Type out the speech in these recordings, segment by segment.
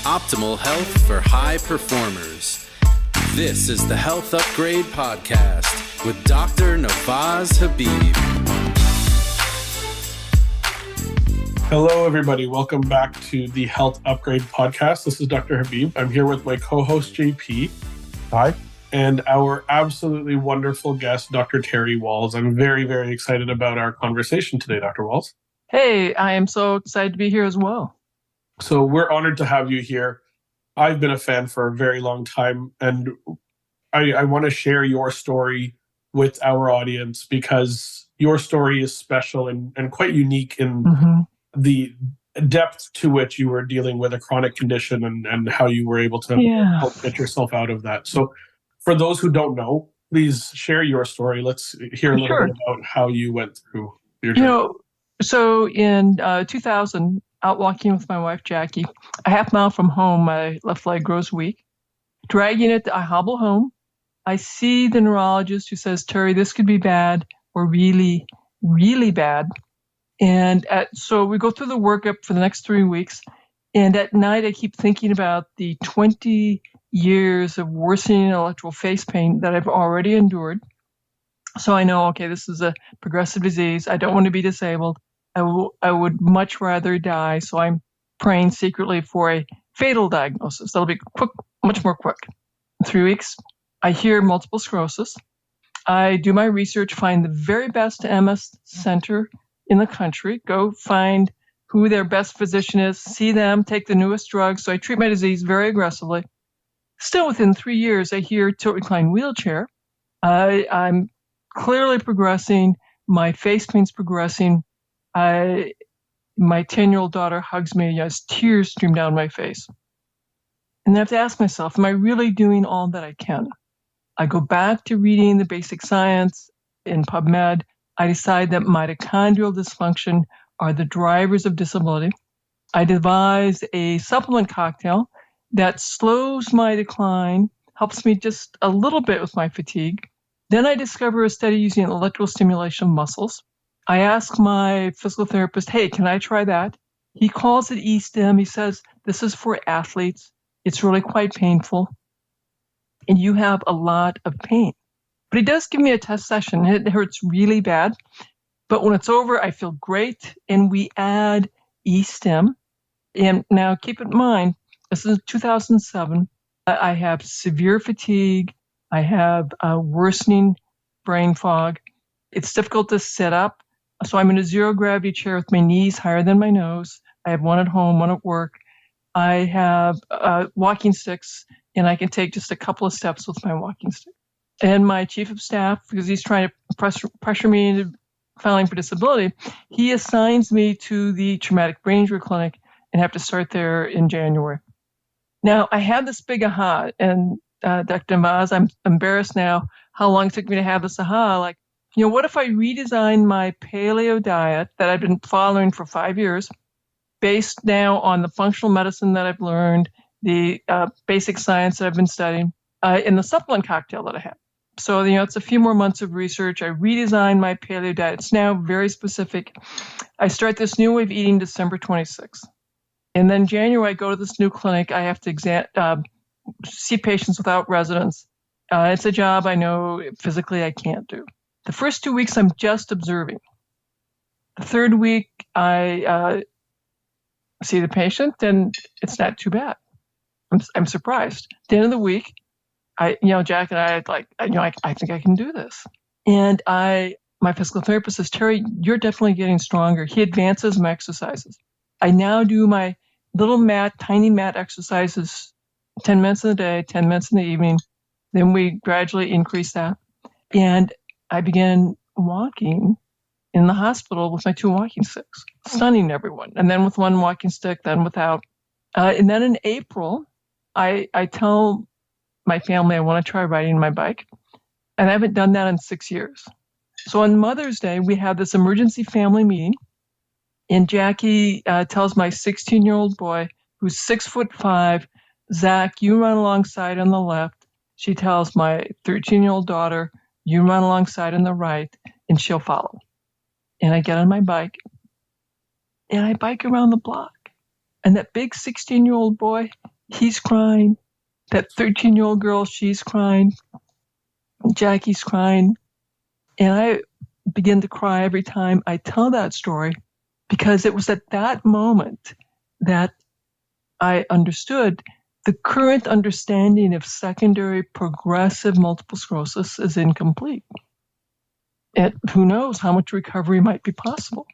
Optimal health for high performers. This is the Health Upgrade Podcast with Dr. Nawaz Habib. Hello, everybody. Welcome back to the Health Upgrade Podcast. This is Dr. Habib. I'm here with my co-host, JP. Hi. And our absolutely wonderful guest, Dr. Terry Wahls. I'm very, very excited about our conversation today, Dr. Wahls. Hey, I am so excited to be here as well. So we're honored to have you here. I've been a fan for a very long time, and I want to share your story with our audience because your story is special and quite unique in the depth to which you were dealing with a chronic condition and how you were able to help get yourself out of that. So for those who don't know, please share your story. Let's hear a little bit about how you went through your journey. So in 2000, out walking with my wife, Jackie, a half mile from home, my left leg grows weak. Dragging it, I hobble home. I see the neurologist who says, Terry, this could be bad or really, really bad. And so we go through the workup for the next 3 weeks. And at night, I keep thinking about the 20 years of worsening electrical face pain that I've already endured. So I know, okay, this is a progressive disease. I don't want to be disabled. I would much rather die. So I'm praying secretly for a fatal diagnosis. That'll be quick, much more quick. In 3 weeks, I hear multiple sclerosis. I do my research, find the very best MS center in the country, go find who their best physician is, see them, take the newest drugs. So I treat my disease very aggressively. Still within 3 years, I hear tilt recline wheelchair. I'm clearly progressing. My face pain's progressing. My 10-year-old daughter hugs me as tears stream down my face. And I have to ask myself, am I really doing all that I can? I go back to reading the basic science in PubMed. I decide that mitochondrial dysfunction are the drivers of disability. I devise a supplement cocktail that slows my decline, helps me just a little bit with my fatigue. Then I discover a study using electrical stimulation of muscles. I ask my physical therapist, hey, can I try that? He calls it E-stim. He says, this is for athletes. It's really quite painful. And you have a lot of pain. But he does give me a test session. It hurts really bad. But when it's over, I feel great. And we add E-stim. And now keep in mind, this is 2007. I have severe fatigue. I have worsening brain fog. It's difficult to sit up. So I'm in a zero gravity chair with my knees higher than my nose. I have one at home, one at work. I have walking sticks, and I can take just a couple of steps with my walking stick. And my chief of staff, because he's trying to pressure me into filing for disability, he assigns me to the traumatic brain injury clinic and have to start there in January. Now, I had this big aha, and Dr. Nawaz, I'm embarrassed now how long it took me to have this aha. Like, what if I redesign my paleo diet that I've been following for 5 years, based now on the functional medicine that I've learned, the basic science that I've been studying, and the supplement cocktail that I have. So, it's a few more months of research. I redesign my paleo diet. It's now very specific. I start this new way of eating December 26th. And then January, I go to this new clinic. I have to see patients without residence. It's a job I know physically I can't do. The first 2 weeks, I'm just observing. The third week, I see the patient, and it's not too bad. I'm surprised. At the end of the week, Jack and I I think I can do this. And my physical therapist says, Terry, you're definitely getting stronger. He advances my exercises. I now do my little tiny mat exercises, 10 minutes in the day, 10 minutes in the evening. Then we gradually increase that. And I began walking in the hospital with my 2 walking sticks, stunning everyone. And then with 1 walking stick, then without. And then in April, I tell my family I want to try riding my bike. And I haven't done that in 6 years. So on Mother's Day, we have this emergency family meeting. And Jackie tells my 16-year-old boy, who's 6'5", Zach, you run alongside on the left. She tells my 13-year-old daughter, you run alongside on the right, and she'll follow. And I get on my bike, and I bike around the block. And that big 16-year-old boy, he's crying. That 13-year-old girl, she's crying. Jackie's crying. And I begin to cry every time I tell that story, because it was at that moment that I understood the current understanding of secondary progressive multiple sclerosis is incomplete. And who knows how much recovery might be possible.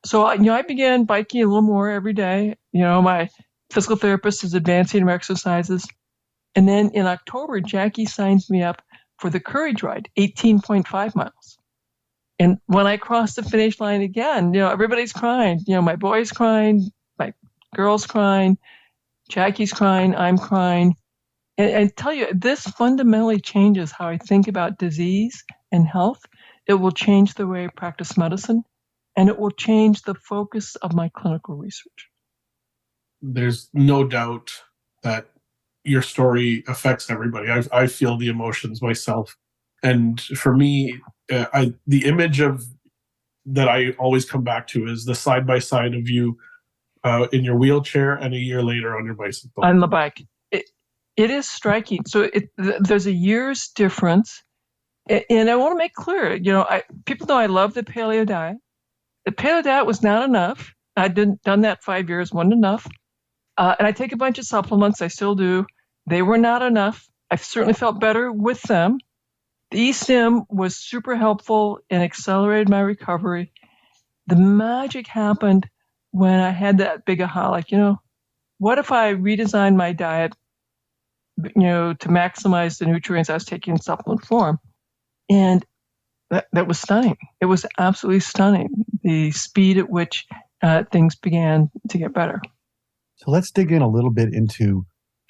So, I began biking a little more every day. My physical therapist is advancing my exercises. And then in October, Jackie signs me up for the Courage Ride, 18.5 miles. And when I crossed the finish line again, everybody's crying. My boy's crying, my girl's crying, Jackie's crying, I'm crying. And I tell you, this fundamentally changes how I think about disease and health. It will change the way I practice medicine, and it will change the focus of my clinical research. There's no doubt that your story affects everybody. I feel the emotions myself. And for me, the image that I always come back to is the side-by-side of you in your wheelchair and a year later on your bicycle. On the bike. It is striking. So there's a year's difference. And I want to make clear, people know I love the paleo diet. The paleo diet was not enough. I'd done that 5 years, wasn't enough. And I take a bunch of supplements. I still do. They were not enough. I certainly felt better with them. The eStim was super helpful and accelerated my recovery. The magic happened when I had that big aha, like, what if I redesigned my diet, to maximize the nutrients I was taking in supplement form? And that was stunning. It was absolutely stunning, the speed at which things began to get better. So let's dig in a little bit into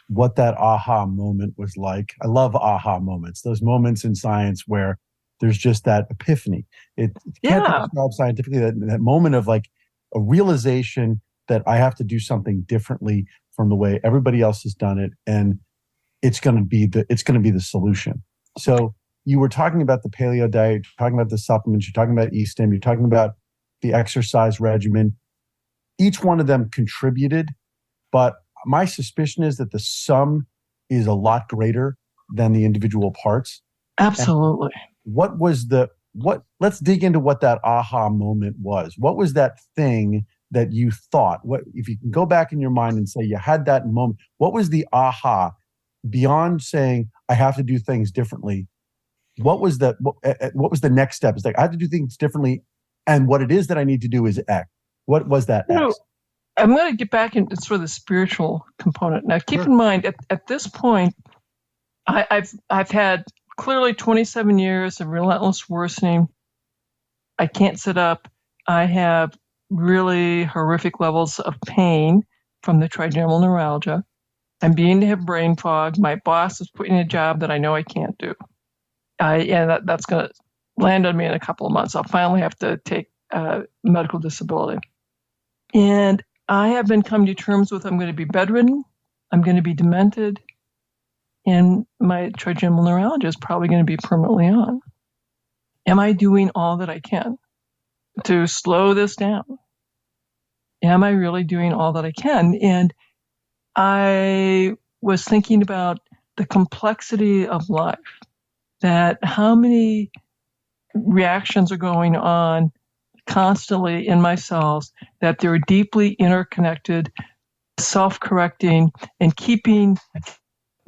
what that aha moment was like. I love aha moments, those moments in science where there's just that epiphany. It can't be described scientifically, that moment of like a realization that I have to do something differently from the way everybody else has done it, and it's going to be the solution. So you were talking about the paleo diet, you're talking about the supplements, you're talking about eStim, you're talking about the exercise regimen. Each one of them contributed, but my suspicion is that the sum is a lot greater than the individual parts. Absolutely. And let's dig into what that aha moment was. What was that thing that you thought? What, if you can go back in your mind and say you had that moment, what was the aha beyond saying I have to do things differently? What was the next step? It's like, I have to do things differently, and what it is that I need to do is X. What was that X? I'm going to get back into sort of the spiritual component. Now, keep in mind, at this point, I've had clearly 27 years of relentless worsening. I can't sit up. I have really horrific levels of pain from the trigeminal neuralgia. I'm beginning to have brain fog. My boss is putting a job that I know I can't do. That's going to land on me in a couple of months. I'll finally have to take medical disability. And I have been coming to terms with I'm going to be bedridden, I'm going to be demented, and my trigeminal neuralgia is probably going to be permanently on. Am I doing all that I can to slow this down? Am I really doing all that I can? And I was thinking about the complexity of life, that how many reactions are going on constantly in my cells, that they're deeply interconnected, self-correcting, and keeping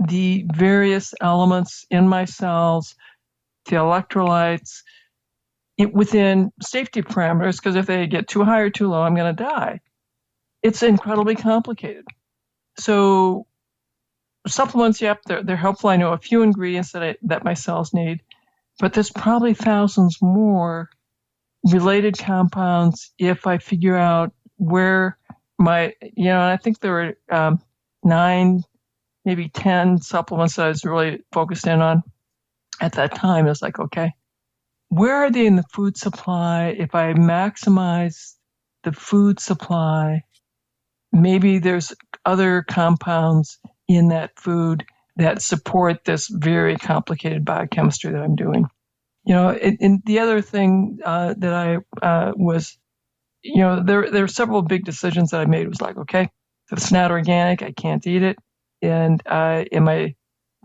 the various elements in my cells, the electrolytes, within safety parameters, because if they get too high or too low, I'm going to die. It's incredibly complicated. So supplements, yep, they're helpful. I know a few ingredients that my cells need, but there's probably thousands more related compounds if I figure out where my, and I think there were 9, maybe 10 supplements that I was really focused in on at that time. It's like, okay, where are they in the food supply? If I maximize the food supply, maybe there's other compounds in that food that support this very complicated biochemistry that I'm doing. And the other thing that I was, there are several big decisions that I made. It was like, okay, If it's not organic, I can't eat it. And am I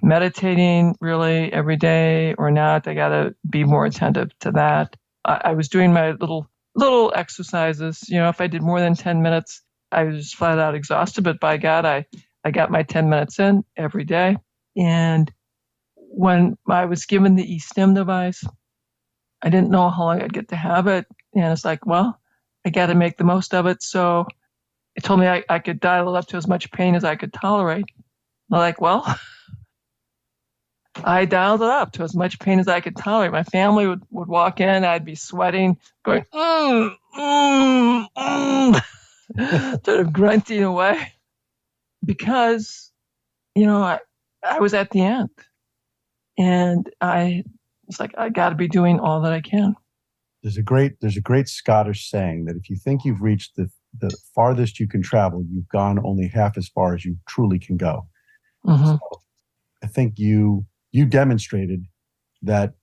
meditating really every day or not? I got to be more attentive to that. I was doing my little exercises. If I did more than 10 minutes, I was just flat out exhausted. But by God, I got my 10 minutes in every day. And when I was given the eSTEM device, I didn't know how long I'd get to have it. And it's like, well, I got to make the most of it. So it told me I could dial it up to as much pain as I could tolerate. I'm like, well, I dialed it up to as much pain as I could tolerate. My family would walk in. I'd be sweating, going, sort of grunting away because, I was at the end. And I was like, I got to be doing all that I can. There's a great Scottish saying that if you think you've reached the farthest you can travel, you've gone only half as far as you truly can go. Mm-hmm. So I think you demonstrated that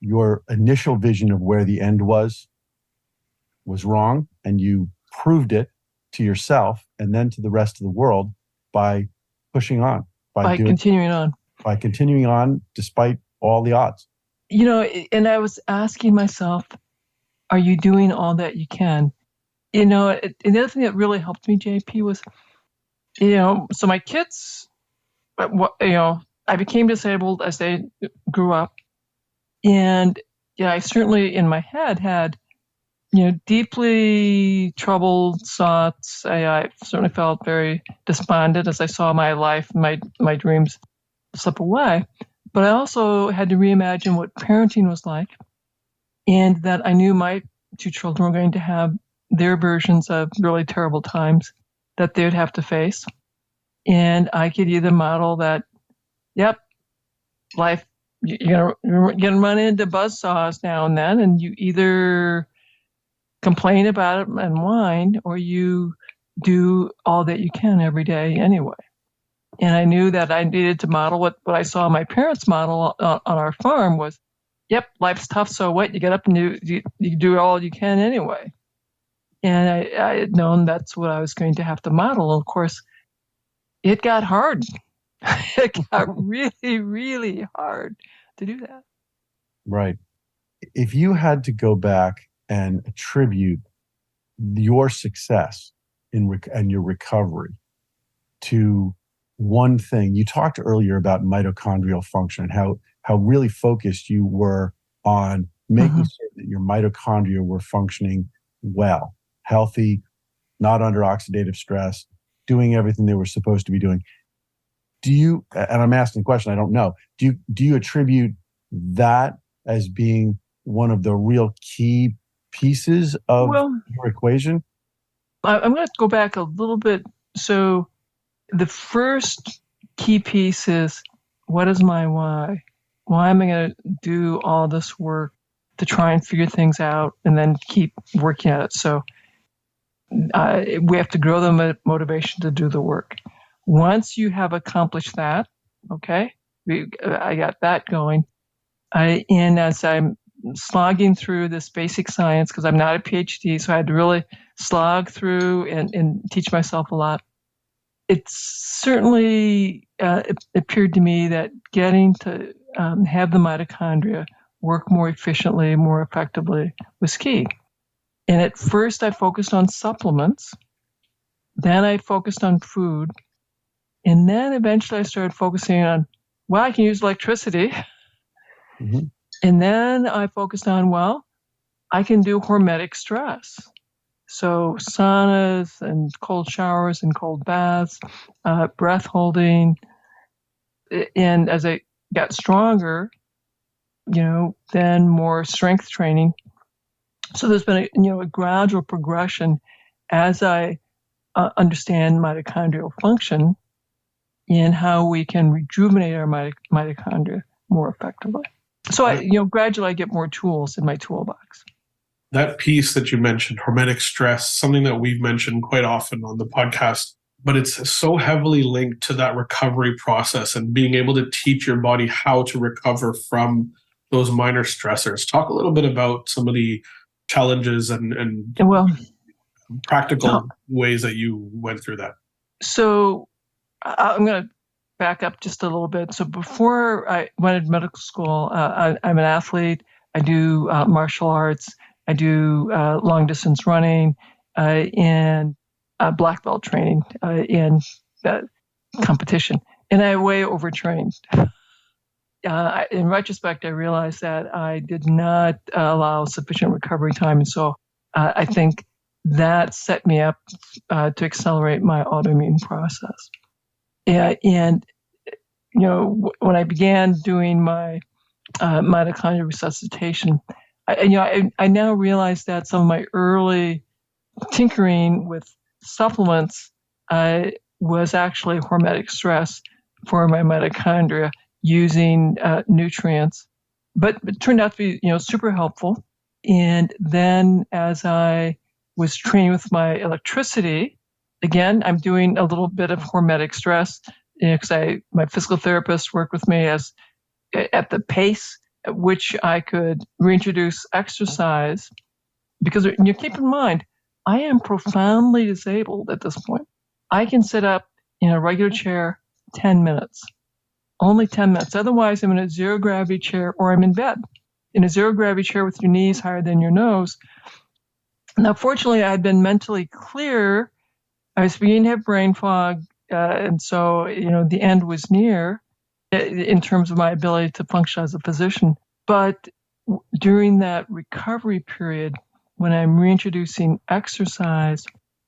your initial vision of where the end was wrong, and you proved it to yourself and then to the rest of the world by pushing on, by continuing on despite all the odds. And I was asking myself, are you doing all that you can? And the other thing that really helped me, JP, was, so my kids, I became disabled as they grew up. And I certainly in my head had, deeply troubled thoughts. I certainly felt very despondent as I saw my life, my dreams slip away. But I also had to reimagine what parenting was like, and that I knew my two children were going to have their versions of really terrible times that they would have to face. And I could either model that, yep, life, you're going to run into buzzsaws now and then, and you either complain about it and whine, or you do all that you can every day anyway. And I knew that I needed to model what I saw my parents model on our farm was, yep, life's tough, so what? You get up and you do all you can anyway. And I had known that's what I was going to have to model. Of course, it got hard. It got really, really hard to do that. Right. If you had to go back and attribute your success and your recovery to one thing, you talked earlier about mitochondrial function, how really focused you were on making sure that your mitochondria were functioning well, healthy, not under oxidative stress, doing everything they were supposed to be doing. Do you, and I'm asking a question I don't know, do you attribute that as being one of the real key pieces of your equation? I'm going to go back a little bit. So the first key piece is, what is my why? Why am I going to do all this work to try and figure things out and then keep working at it? So we have to grow the motivation to do the work. Once you have accomplished that, okay, I got that going. And as I'm slogging through this basic science, because I'm not a PhD, so I had to really slog through and teach myself a lot. It certainly appeared to me that getting to have the mitochondria work more efficiently, more effectively was key. And at first I focused on supplements, then I focused on food, and then eventually I started focusing on, well, I can use electricity. Mm-hmm. And then I focused on, I can do hormetic stress. So saunas and cold showers and cold baths, breath holding. And as I got stronger, then more strength training. So there's been a gradual progression as I understand mitochondrial function and how we can rejuvenate our mitochondria more effectively. So gradually I get more tools in my toolbox. That piece that you mentioned, hormetic stress, something that we've mentioned quite often on the podcast, but it's so heavily linked to that recovery process and being able to teach your body how to recover from those minor stressors. Talk a little bit about some of the challenges and practical ways that you went through that. So I'm going to back up just a little bit. So before I went to medical school, I'm an athlete. I do martial arts. I do long distance running and black belt training in competition. And I way overtrained. In retrospect, I realized that I did not allow sufficient recovery time. And so I think that set me up to accelerate my autoimmune process. And when I began doing my mitochondrial resuscitation, I now realize that some of my early tinkering with supplements was actually hormetic stress for my mitochondria using nutrients, but it turned out to be super helpful. And then as I was training with my electricity, again, I'm doing a little bit of hormetic stress because my physical therapist worked with me at the pace at which I could reintroduce exercise. Because keep in mind, I am profoundly disabled at this point. I can sit up in a regular chair 10 minutes, only 10 minutes. Otherwise, I'm in a zero gravity chair or I'm in bed. In a zero gravity chair with your knees higher than your nose. Now, fortunately, I had been mentally clear. I was beginning to have brain fog. And so, the end was near in terms of my ability to function as a physician. But during that recovery period, when I'm reintroducing exercise,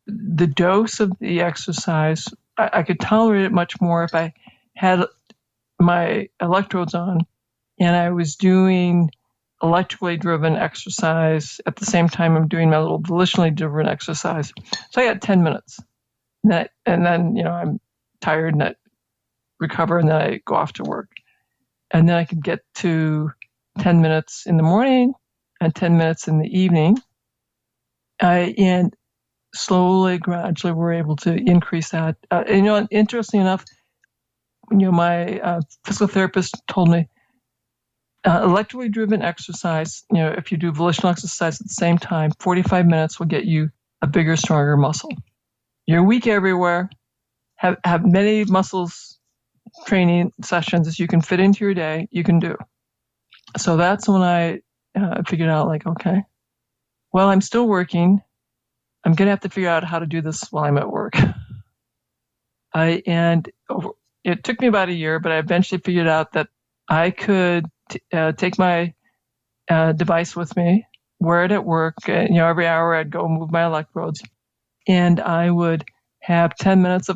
the dose of the exercise, I could tolerate it much more if I had my electrodes on and I was doing electrically driven exercise at the same time I'm doing my little volitionally driven exercise. So I got 10 minutes. And then, I'm tired and I recover and then I go off to work. And then I could get to 10 minutes in the morning and 10 minutes in the evening. And slowly, gradually, we're able to increase that. Interestingly enough, my physical therapist told me electrically driven exercise, if you do volitional exercise at the same time, 45 minutes will get you a bigger, stronger muscle. You're weak everywhere, have many muscles training sessions as you can fit into your day, you can do. So that's when I figured out, okay, well, I'm still working. I'm going to have to figure out how to do this while I'm at work. And it took me about a year, but I eventually figured out that I could take my device with me, wear it at work. Every hour I'd go move my electrodes, and I would have 10 minutes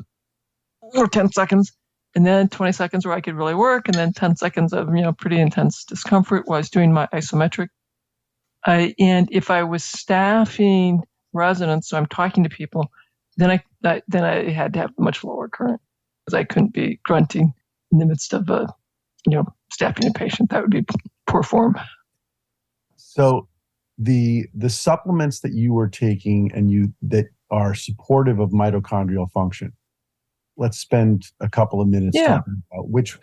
or 10 seconds, and then 20 seconds where I could really work, and then 10 seconds of pretty intense discomfort while I was doing my isometric. And if I was staffing residents, so I'm talking to people, then I had to have much lower current because I couldn't be grunting in the midst of staffing a patient. That would be poor form. So the supplements that you were taking and that are supportive of mitochondrial function, let's spend a couple of minutes talking about which,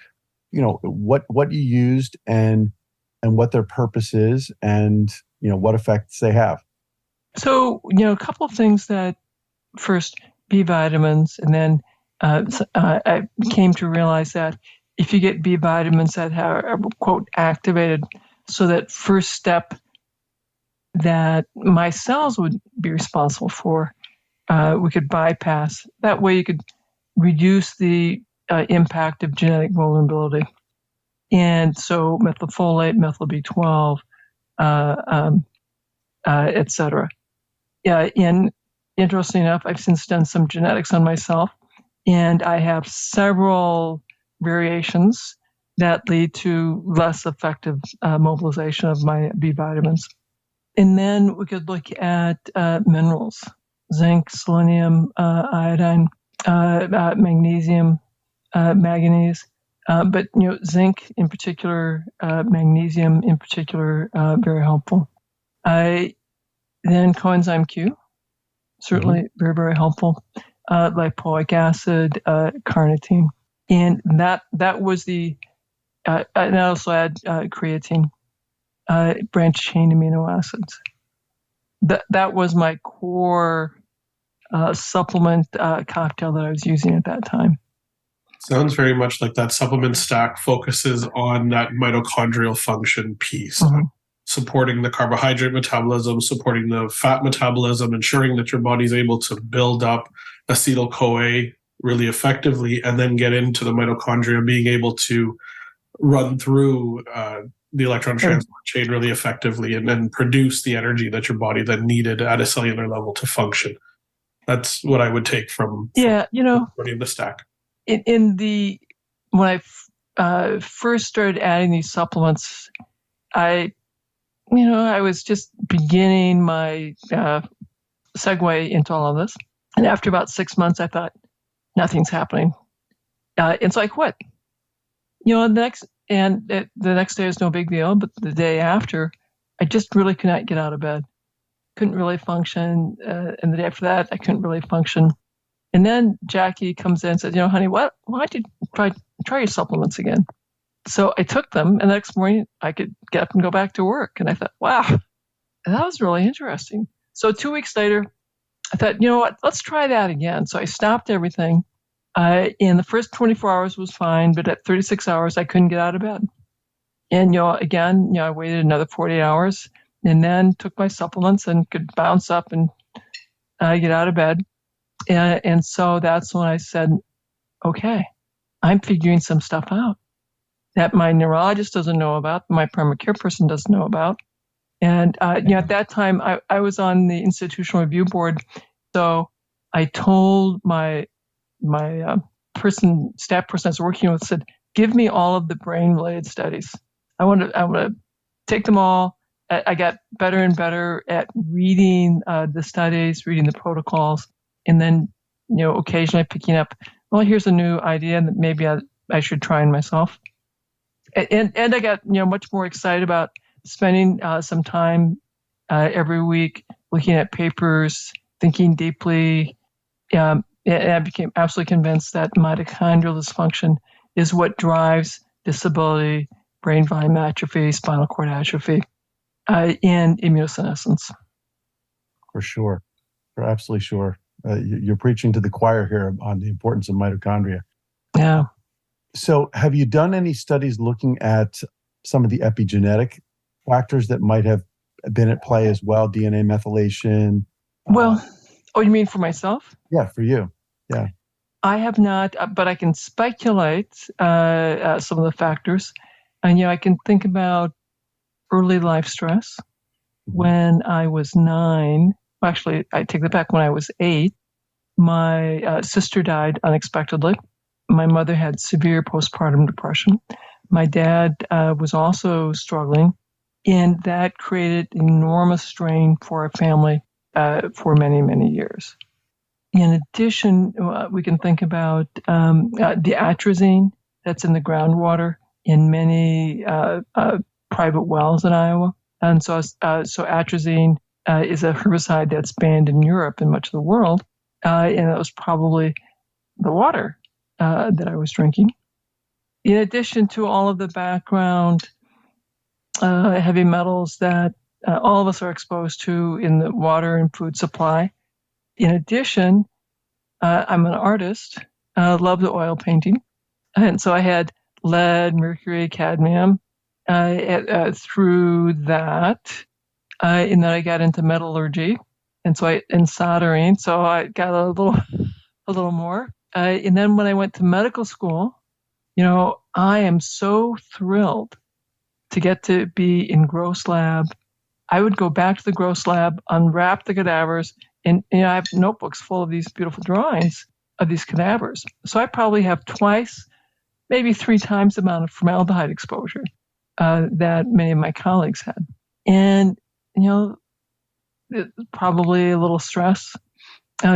what you used and what their purpose is and, what effects they have. So, a couple of things that first, B vitamins, and then I came to realize that if you get B vitamins that are, quote, activated, so that first step that my cells would be responsible for, we could bypass. That way you could reduce the impact of genetic vulnerability. And so methylfolate, methyl B12, et cetera. And interesting enough, I've since done some genetics on myself, and I have several variations that lead to less effective mobilization of my B vitamins. And then we could look at minerals, zinc, selenium, iodine, magnesium, manganese. But zinc in particular, magnesium in particular, very helpful. Then coenzyme Q, certainly very, very helpful. Lipoic acid, carnitine. And that was and I also add creatine, branched chain amino acids. That was my core supplement cocktail that I was using at that time. Sounds very much like that supplement stack focuses on that mitochondrial function piece, supporting the carbohydrate metabolism, supporting the fat metabolism, ensuring that your body's able to build up acetyl-CoA really effectively, and then get into the mitochondria being able to run through the electron transport chain really effectively and then produce the energy that your body then needed at a cellular level to function. That's what I would take from the stack. When I first started adding these supplements, I was just beginning my segue into all of this. And after about 6 months, I thought, nothing's happening. And so I quit. The next day was no big deal, but the day after, I just really could not get out of bed. Couldn't really function. And the day after that, I couldn't really function. And then Jackie comes in and says, honey, why don't you try your supplements again? So I took them, and the next morning I could get up and go back to work. And I thought, wow, that was really interesting. So 2 weeks later, I thought, you know what, let's try that again. So I stopped everything. And the first 24 hours was fine, but at 36 hours, I couldn't get out of bed. And, again, I waited another 48 hours and then took my supplements and could bounce up and get out of bed. And so that's when I said, okay, I'm figuring some stuff out that my neurologist doesn't know about, my primary care person doesn't know about. And, at that time, I was on the institutional review board. So I told my staff person I was working with, said, give me all of the brain-related studies. I want to take them all. I got better and better at reading the studies, reading the protocols, and then, occasionally picking up, well, here's a new idea that maybe I should try in myself. And I got, much more excited about spending some time every week looking at papers, thinking deeply. And I became absolutely convinced that mitochondrial dysfunction is what drives disability, brain volume atrophy, spinal cord atrophy, and immunosenescence. For sure. For absolutely sure. You're preaching to the choir here on the importance of mitochondria. Yeah. So have you done any studies looking at some of the epigenetic factors that might have been at play as well, DNA methylation? Well, you mean for myself? Yeah, for you. Yeah. I have not, but I can speculate some of the factors. And, I can think about early life stress. When I was 9, actually, I take that back, when I was 8, my sister died unexpectedly. My mother had severe postpartum depression. My dad was also struggling, and that created enormous strain for our family for many, many years. In addition, we can think about the atrazine that's in the groundwater in many private wells in Iowa. And so atrazine is a herbicide that's banned in Europe and much of the world. And it was probably the water that I was drinking. In addition to all of the background heavy metals that all of us are exposed to in the water and food supply. In addition, I'm an artist, love the oil painting. And so I had lead, mercury, cadmium through that. And then I got into metallurgy and soldering. So I got a little more. And then when I went to medical school, I am so thrilled to get to be in Gross Lab. I would go back to the Gross Lab, unwrap the cadavers, and I have notebooks full of these beautiful drawings of these cadavers. So I probably have twice, maybe 3 times the amount of formaldehyde exposure that many of my colleagues had. And, probably a little stress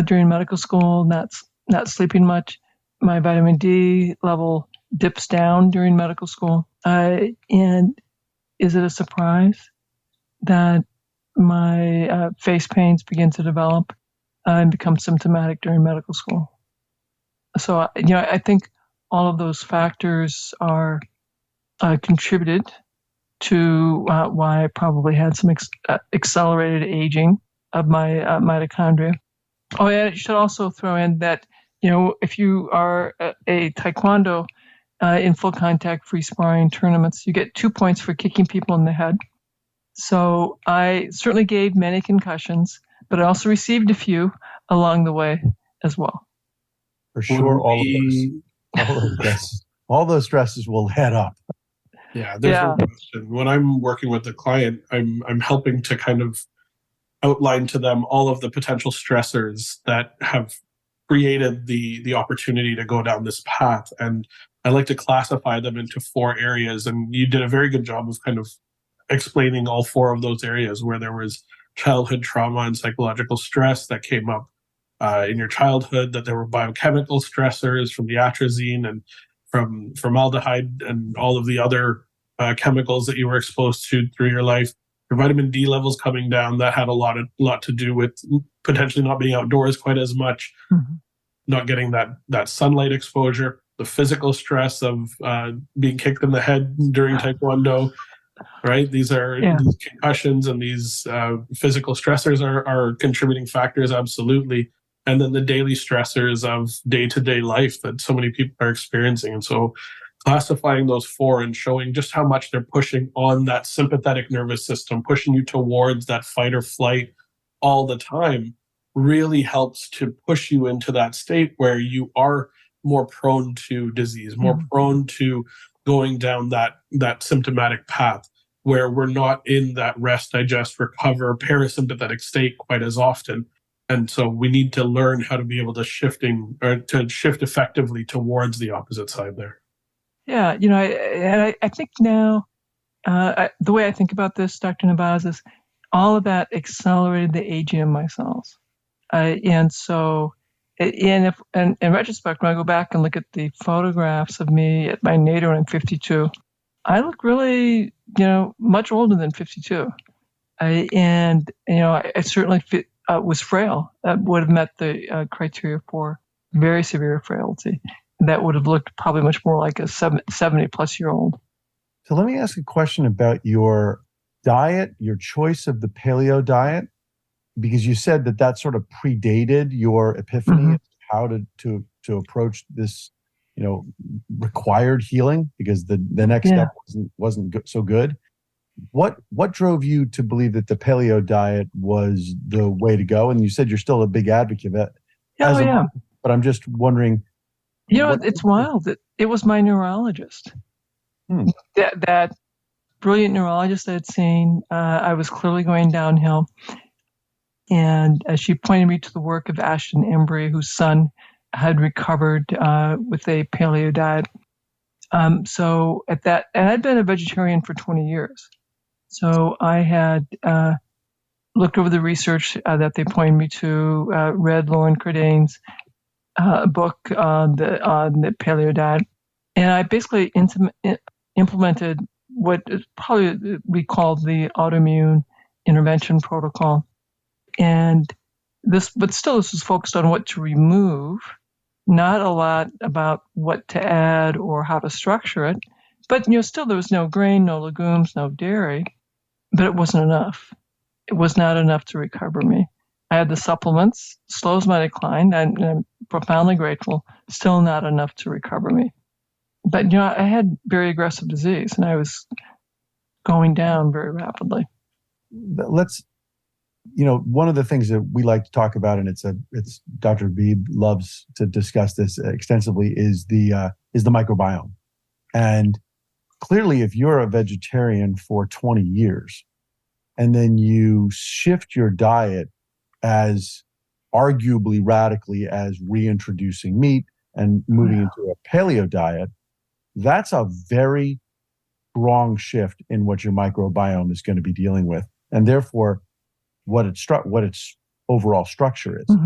during medical school, not sleeping much. My vitamin D level dips down during medical school. And is it a surprise that my face pains begin to develop and become symptomatic during medical school? So, I think all of those factors are contributed to why I probably had some accelerated aging of my mitochondria. Oh, yeah, you should also throw in that, if you are a taekwondo in full contact free sparring tournaments, you get 2 points for kicking people in the head. So I certainly gave many concussions, but I also received a few along the way as well. For sure, all those stresses will add up. Yeah, there's no question. When I'm working with a client, I'm helping to kind of outline to them all of the potential stressors that have created the opportunity to go down this path. And I like to classify them into 4 areas. And you did a very good job of kind of explaining all 4 of those areas where there was childhood trauma and psychological stress that came up in your childhood, that there were biochemical stressors from the atrazine and from formaldehyde and all of the other chemicals that you were exposed to through your life. Your vitamin D levels coming down, that had a lot to do with potentially not being outdoors quite as much, not getting that sunlight exposure, the physical stress of being kicked in the head during Taekwondo, right? These concussions and these physical stressors are contributing factors, absolutely. And then the daily stressors of day-to-day life that so many people are experiencing. And so classifying those 4 and showing just how much they're pushing on that sympathetic nervous system, pushing you towards that fight or flight all the time, really helps to push you into that state where you are more prone to disease, more prone to going down that symptomatic path, where we're not in that rest, digest, recover, parasympathetic state quite as often. And so we need to learn how to be able to shift effectively towards the opposite side there. Yeah, I think now, the way I think about this, Dr. Navaz, is all of that accelerated the aging of my cells. And so, in retrospect, when I go back and look at the photographs of me at my nadir when I'm 52, I look really, much older than 52. I certainly was frail. That would have met the criteria for very severe frailty. That would have looked probably much more like a 70-plus-year-old. So let me ask a question about your diet, your choice of the paleo diet, because you said that sort of predated your epiphany of how to approach this, required healing, because the next step wasn't so good. What drove you to believe that the paleo diet was the way to go? And you said you're still a big advocate of it. But I'm just wondering. It's wild. It was my neurologist. That brilliant neurologist I had seen. I was clearly going downhill. And she pointed me to the work of Ashton Embry, whose son had recovered with a paleo diet. So at that, and I'd been a vegetarian for 20 years. So I had looked over the research that they pointed me to, read Lauren Cordain's book on the paleo diet, and I basically implemented what is probably we call the autoimmune intervention protocol. And this was focused on what to remove, not a lot about what to add or how to structure it. But still there was no grain, no legumes, no dairy, but it wasn't enough. It was not enough to recover me. I had the supplements, slows my decline, and I'm profoundly grateful, still not enough to recover me. But, I had very aggressive disease, and I was going down very rapidly. Let's, one of the things that we like to talk about, and it's Dr. Beebe loves to discuss this extensively, is the microbiome. And clearly, if you're a vegetarian for 20 years, and then you shift your diet as arguably radically as reintroducing meat and moving into a paleo diet, that's a very strong shift in what your microbiome is going to be dealing with, and therefore what its overall structure is.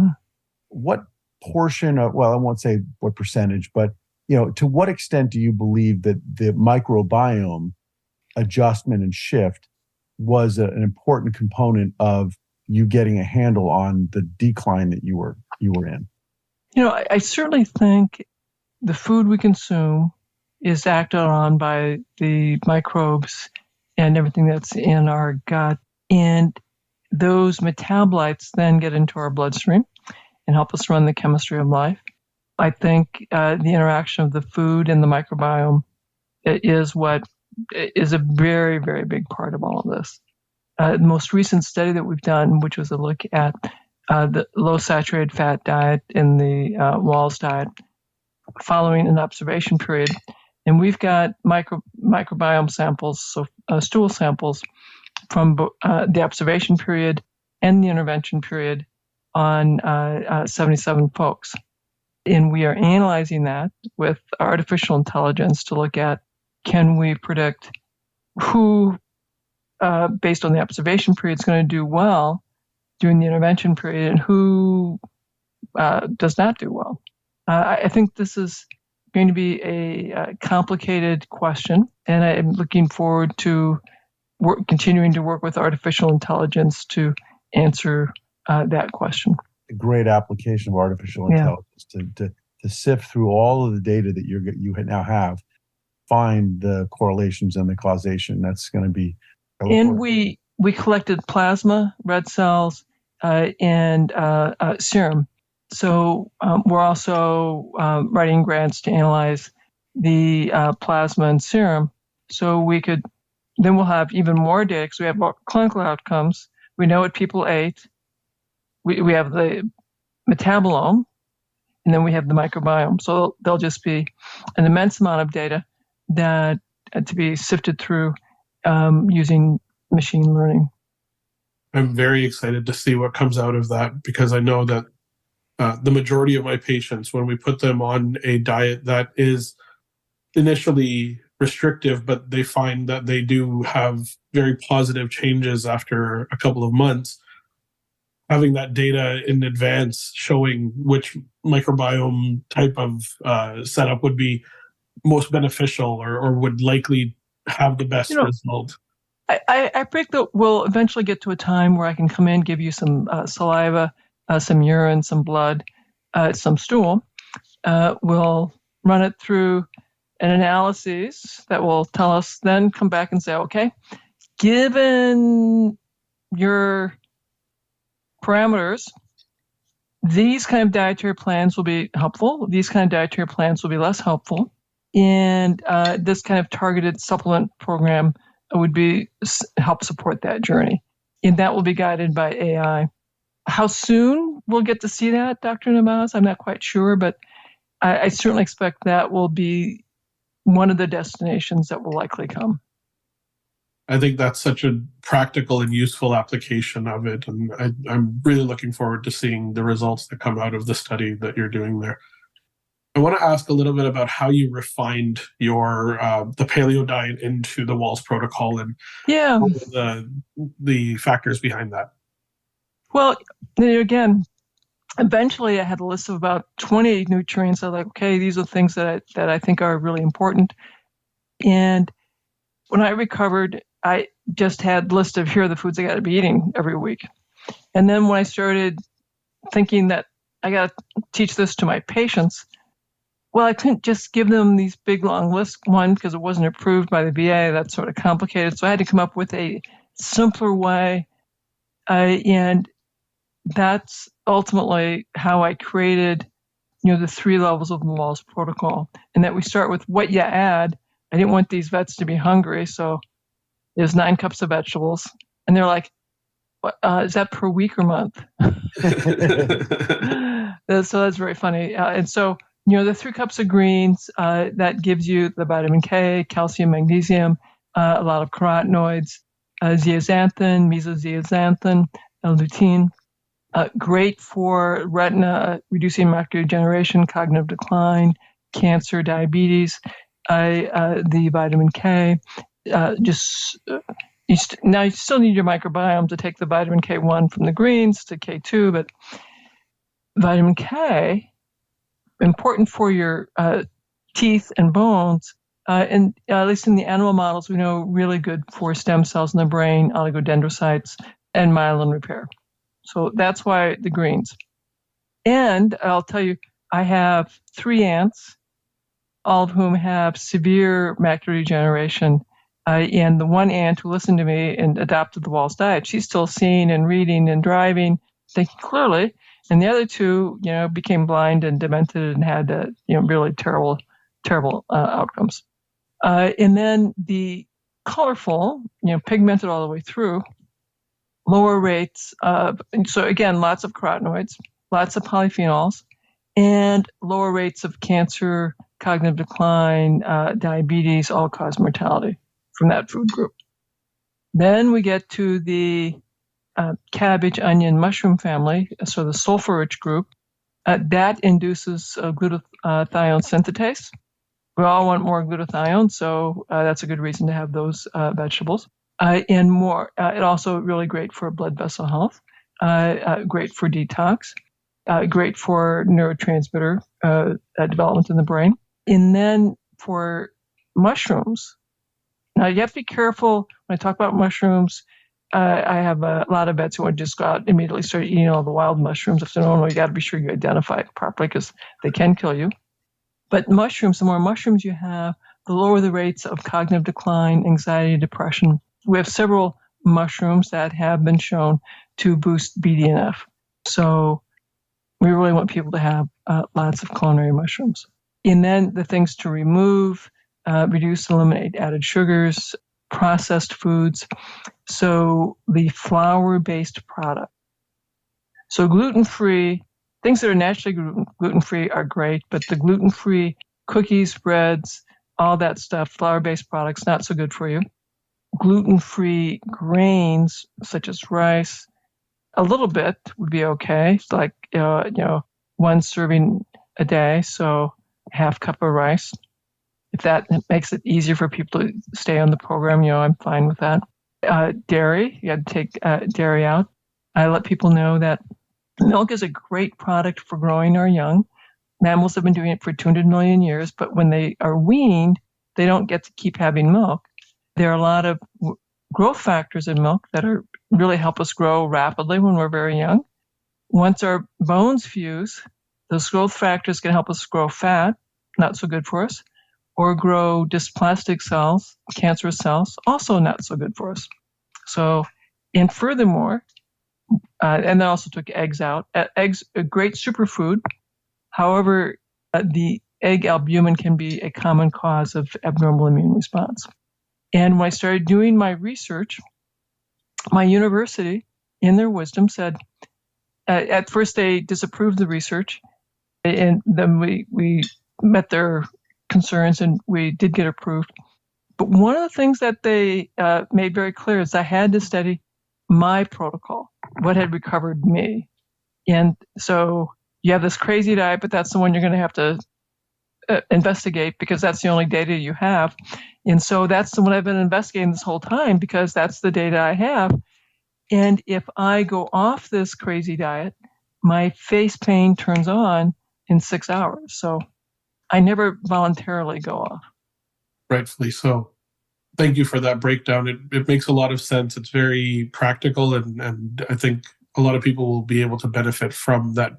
What portion of, I won't say what percentage, but to what extent do you believe that the microbiome adjustment and shift was an important component of you getting a handle on the decline that you were in? I certainly think the food we consume is acted on by the microbes and everything that's in our gut. And those metabolites then get into our bloodstream. and help us run the chemistry of life. I think the interaction of the food and the microbiome is what is a very, very big part of all of this. The most recent study that we've done, which was a look at the low saturated fat diet in the Wahls diet following an observation period. And we've got microbiome samples, so stool samples from the observation period and the intervention period on 77 folks. And we are analyzing that with artificial intelligence to look at, can we predict who, based on the observation period, is going to do well during the intervention period and who does not do well. I think this is going to be a complicated question, and I'm looking forward to continuing to work with artificial intelligence to answer that question. A great application of artificial intelligence to sift through all of the data that you now have, find the correlations and the causation. That's going to be. And we collected plasma, red cells, and serum. So we're also writing grants to analyze the plasma and serum. So then we'll have even more data because we have more clinical outcomes. We know what people ate. We have the metabolome, and then we have the microbiome. So there'll just be an immense amount of data that to be sifted through using machine learning. I'm very excited to see what comes out of that, because I know that the majority of my patients, when we put them on a diet that is initially restrictive, but they find that they do have very positive changes after a couple of months, having that data in advance showing which microbiome type of setup would be most beneficial or would likely have the best result. I predict that we'll eventually get to a time where I can come in, give you some saliva, some urine, some blood, some stool. We'll run it through an analysis that will tell us, then come back and say, okay, given your parameters, these kind of dietary plans will be helpful. These kind of dietary plans will be less helpful. And this kind of targeted supplement program would help support that journey. And that will be guided by AI. How soon we'll get to see that, Dr. Navaz, I'm not quite sure, but I certainly expect that will be one of the destinations that will likely come. I think that's such a practical and useful application of it. And I'm really looking forward to seeing the results that come out of the study that you're doing there. I want to ask a little bit about how you refined your the paleo diet into the Wahls protocol and the factors behind that. Well, again, eventually I had a list of about 20 nutrients. I was like, okay, these are things that I think are really important. And when I recovered, I just had a list of here are the foods I got to be eating every week. And then when I started thinking that I got to teach this to my patients, well, I couldn't just give them these big, long lists, one, because it wasn't approved by the VA. That's sort of complicated. So I had to come up with a simpler way. And that's ultimately how I created, the 3 levels of the Wahls protocol. And that we start with what you add. I didn't want these vets to be hungry. So there's 9 cups of vegetables. And they're like, is that per week or month? So that's very funny. And so, the 3 cups of greens, that gives you the vitamin K, calcium, magnesium, a lot of carotenoids, zeaxanthin, mesozeaxanthin, lutein. Great for retina, reducing macular degeneration, cognitive decline, cancer, diabetes. The vitamin K. Now you still need your microbiome to take the vitamin K1 from the greens to K2, but vitamin K, important for your teeth and bones, and at least in the animal models, we know really good for stem cells in the brain, oligodendrocytes, and myelin repair. So that's why the greens. And I'll tell you, I have 3 aunts, all of whom have severe macular degeneration. And the one aunt who listened to me and adopted the Wahls diet, she's still seeing and reading and driving, thinking clearly. And the other two, became blind and demented and had, really terrible outcomes. And then the colorful, pigmented all the way through, lower rates of, so again, lots of carotenoids, lots of polyphenols, and lower rates of cancer, cognitive decline, diabetes, all-cause mortality from that food group. Then we get to the cabbage, onion, mushroom family, so the sulfur-rich group. That induces glutathione synthetase. We all want more glutathione, so that's a good reason to have those vegetables. And more, it also really great for blood vessel health, great for detox, great for neurotransmitter development in the brain. And then for mushrooms, now you have to be careful when I talk about mushrooms. I have a lot of vets who would just go out and immediately start eating all the wild mushrooms. If they don't know, you got to be sure you identify it properly because they can kill you. But mushrooms, the more mushrooms you have, the lower the rates of cognitive decline, anxiety, depression. We have several mushrooms that have been shown to boost BDNF. So we really want people to have lots of culinary mushrooms. And then the things to remove, reduce, eliminate added sugars, processed foods. So the flour-based product. So gluten-free, things that are naturally gluten-free are great, but the gluten-free cookies, breads, all that stuff, flour-based products, not so good for you. Gluten-free grains, such as rice, a little bit would be okay. It's like, one serving a day, so half cup of rice. If that makes it easier for people to stay on the program, I'm fine with that. Dairy, you got to take dairy out. I let people know that milk is a great product for growing our young. Mammals have been doing it for 200 million years, but when they are weaned, they don't get to keep having milk. There are a lot of growth factors in milk that really help us grow rapidly when we're very young. Once our bones fuse, those growth factors can help us grow fat, not so good for us, or grow dysplastic cells, cancerous cells, also not so good for us. So, and furthermore, and then also took eggs out. Eggs, a great superfood. However, the egg albumin can be a common cause of abnormal immune response. And when I started doing my research, my university, in their wisdom, said, at first they disapproved the research, and then we met their concerns and we did get approved. But one of the things that they made very clear is I had to study my protocol, what had recovered me. And so you have this crazy diet, but that's the one you're going to have to investigate because that's the only data you have. And so that's the one I've been investigating this whole time because that's the data I have. And if I go off this crazy diet, my face pain turns on in 6 hours. So I never voluntarily go off. Rightfully so. Thank you for that breakdown. It makes a lot of sense. It's very practical, and I think a lot of people will be able to benefit from that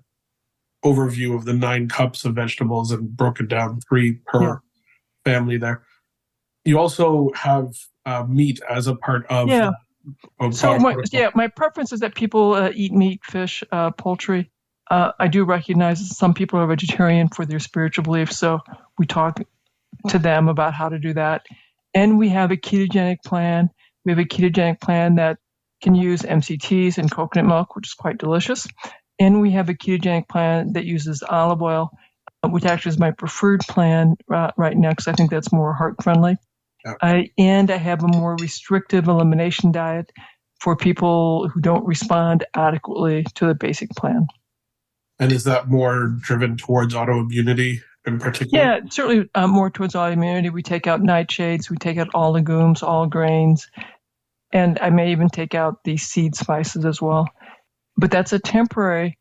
overview of the 9 cups of vegetables and broken down 3 per family there. You also have meat as a part of my preference is that people eat meat, fish, poultry. I do recognize that some people are vegetarian for their spiritual beliefs, so we talk to them about how to do that. And we have a ketogenic plan. We have a ketogenic plan that can use MCTs and coconut milk, which is quite delicious. And we have a ketogenic plan that uses olive oil, which actually is my preferred plan right now because I think that's more heart-friendly. Okay. And I have a more restrictive elimination diet for people who don't respond adequately to the basic plan. And is that more driven towards autoimmunity in particular? Yeah, certainly more towards autoimmunity. We take out nightshades, we take out all legumes, all grains, and I may even take out the seed spices as well. But that's a temporary